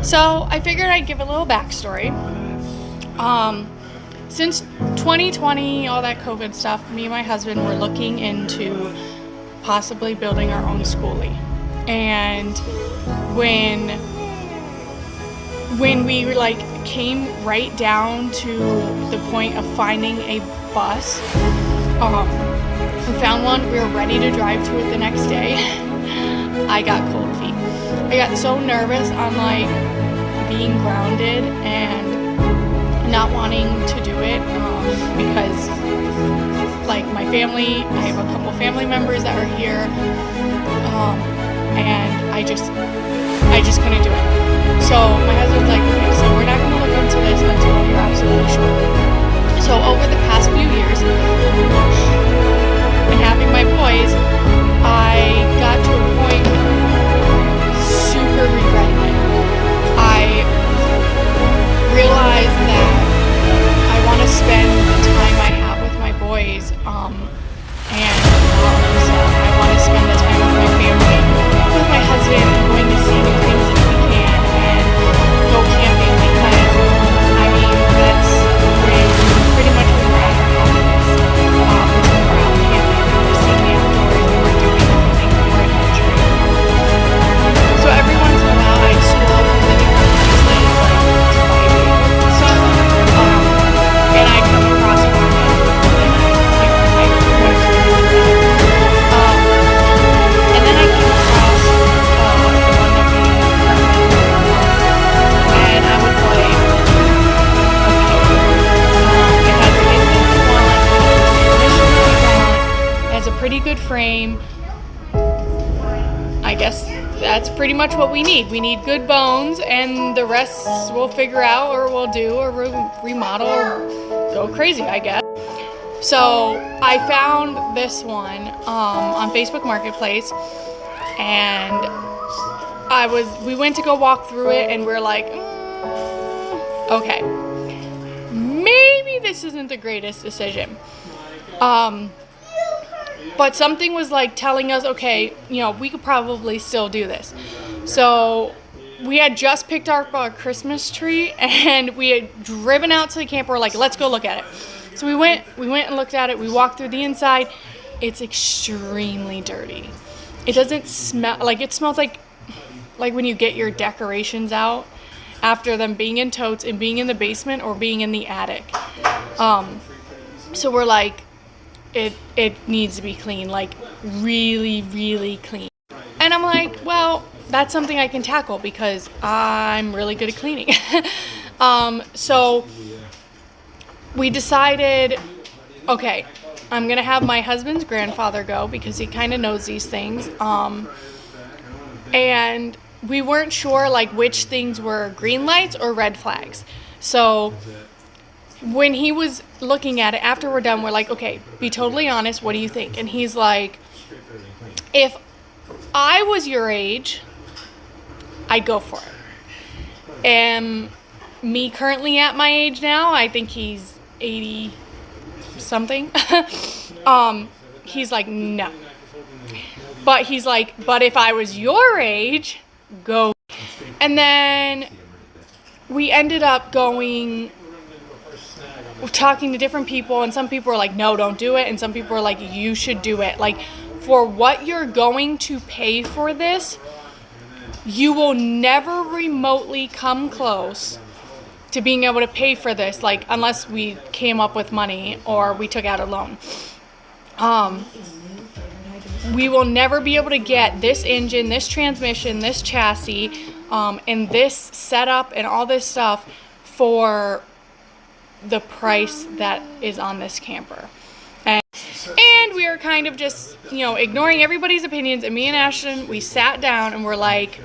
So I figured I'd give a little backstory. Since 2020, all that COVID stuff, me and my husband were looking into possibly building our own schoolie. And when we came right down to the point of finding a bus, we found one. We were ready to drive to it the next day. I got cold feet. I got so nervous on being grounded and not wanting to do it because my family, I have a couple family members that are here, and I just couldn't do it. So my husband's like, okay, so we're not going to look into this until you're absolutely sure. So over the past few years, and having my boys, I got to a point super regretting it. I realized that I want to spend the time I have with my boys, and I want to spend the time with my family, with my husband, going to see new things if we can, and go camping because, that's pretty much when we're at our happiness. When we're out camping, we're seeing the outdoors, and we're doing everything that we're adventuring. So every once in a while, I'd scroll through the different places, and I come across one, and then I came across the one that we and I was like, okay, it has a pretty good frame. I guess that's pretty much what we need. We need good bones, and the rest we'll figure out, or we'll do, or remodel, or go crazy, I guess. So I found this one on Facebook Marketplace, and we went to go walk through it, and we're like, okay, maybe this isn't the greatest decision. But something was telling us, okay, we could probably still do this. So we had just picked up our Christmas tree, and we had driven out to the camp. We're like, let's go look at it. So we went and looked at it. We walked through the inside. It's extremely dirty. It doesn't smell it smells like when you get your decorations out after them being in totes and being in the basement or being in the attic. So we're like, it needs to be clean, really, really clean. And I'm like, well, that's something I can tackle because I'm really good at cleaning. So we decided, okay, I'm gonna have my husband's grandfather go because he kind of knows these things. And we weren't sure which things were green lights or red flags. So when he was looking at it, after we're done, we're like, okay, be totally honest, what do you think? And he's like, if I was your age, I'd go for it. And me currently at my age now, I think he's 80 something. He's like, no. But he's like, but if I was your age, go. And then we ended up talking to different people, and some people were like, no, don't do it, and some people were like, you should do it. For what you're going to pay for this, you will never remotely come close to being able to pay for this, unless we came up with money or we took out a loan. We will never be able to get this engine, this transmission, this chassis, and this setup and all this stuff for the price that is on this camper. And we were kind of just, ignoring everybody's opinions, and me and Ashton, we sat down and we're like,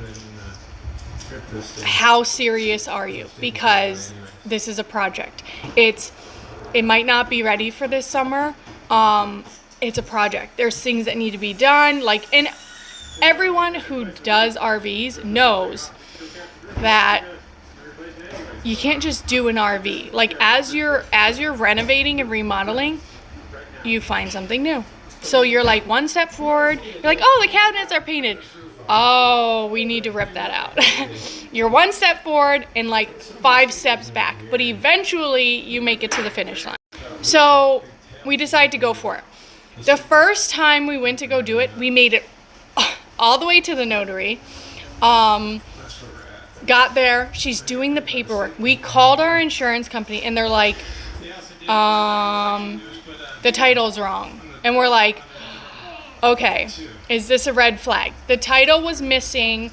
how serious are you? Because this is a project. It might not be ready for this summer. It's a project. There's things that need to be done. And everyone who does RVs knows that you can't just do an RV. As you're renovating and remodeling, you find something new. So you're one step forward. You're like, oh, the cabinets are painted. oh, we need to rip that out. You're one step forward and like 5 steps back, but eventually you make it to the finish line. So we decided to go for it. The first time we went to go do it, we made it all the way to the notary. Got there, she's doing the paperwork. We called our insurance company and they're like, the title's wrong. And we're like, okay, is this a red flag? The title was missing,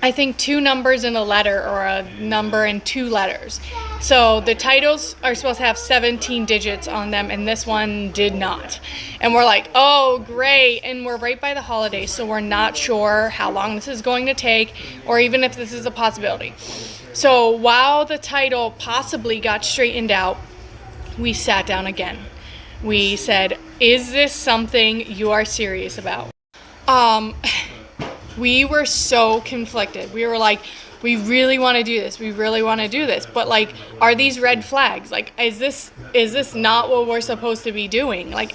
I think, 2 numbers in a letter, or a number and 2 letters. So the titles are supposed to have 17 digits on them, and this one did not. And we're like, oh, great. And we're right by the holidays, so we're not sure how long this is going to take, or even if this is a possibility. So while the title possibly got straightened out, we sat down again. We said, is this something you are serious about? We were so conflicted. We were like, we really want to do this. We really want to do this. But like, are these red flags? Like, is this not what we're supposed to be doing? Like,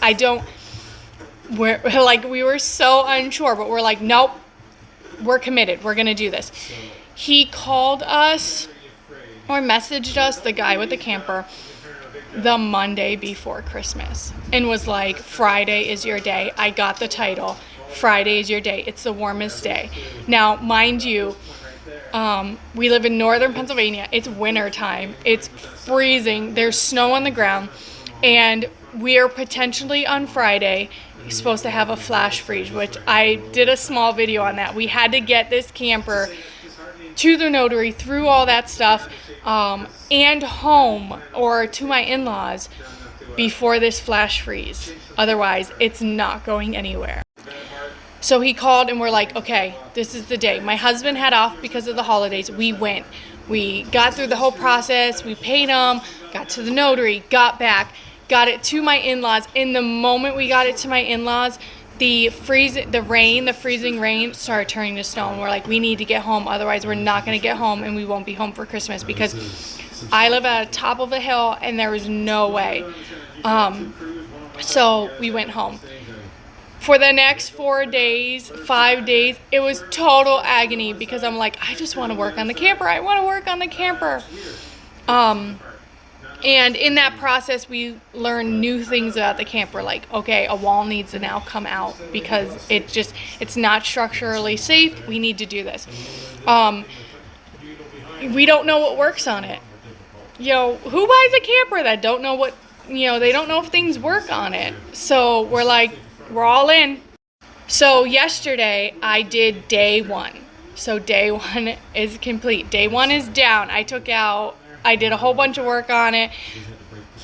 we were so unsure, but we're like, nope, we're committed. We're going to do this. He called us or messaged us, the guy with the camper, the Monday before Christmas, and was like, Friday is your day. I got the title. Friday is your day. It's the warmest day. Now, mind you, we live in northern Pennsylvania. It's winter time. It's freezing. There's snow on the ground, and we are potentially on Friday supposed to have a flash freeze, which I did a small video on that. We had to get this camper to the notary, through all that stuff, and home, or to my in-laws, before this flash freeze. Otherwise, it's not going anywhere. So he called and we're like, okay, this is the day. My husband had off because of the holidays. We went. We got through the whole process. We paid him, got to the notary, got back, got it to my in-laws. In the moment we got it to my in-laws, the freezing rain started turning to snow. And we're like, we need to get home. Otherwise, we're not going to get home and we won't be home for Christmas, because I live at the top of a hill and there was no way. So we went home. For the next 5 days, it was total agony, because I'm like, I just want to work on the camper. I want to work on the camper. And in that process, we learned new things about the camper. Like, okay, a wall needs to now come out because it's not structurally safe. We need to do this. We don't know what works on it. Who buys a camper that don't know what, they don't know if things work on it. So we're like, we're all in. So yesterday I did day 1. So day 1 is complete. Day 1 is down. I did a whole bunch of work on it.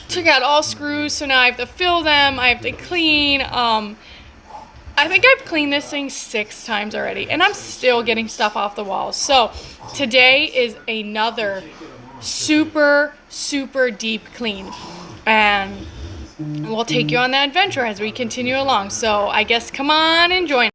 Took out all screws, so now I have to fill them. I have to clean. I think I've cleaned this thing 6 times already, and I'm still getting stuff off the walls. So today is another super, super deep clean. And we'll take you on that adventure as we continue along. So I guess come on and join.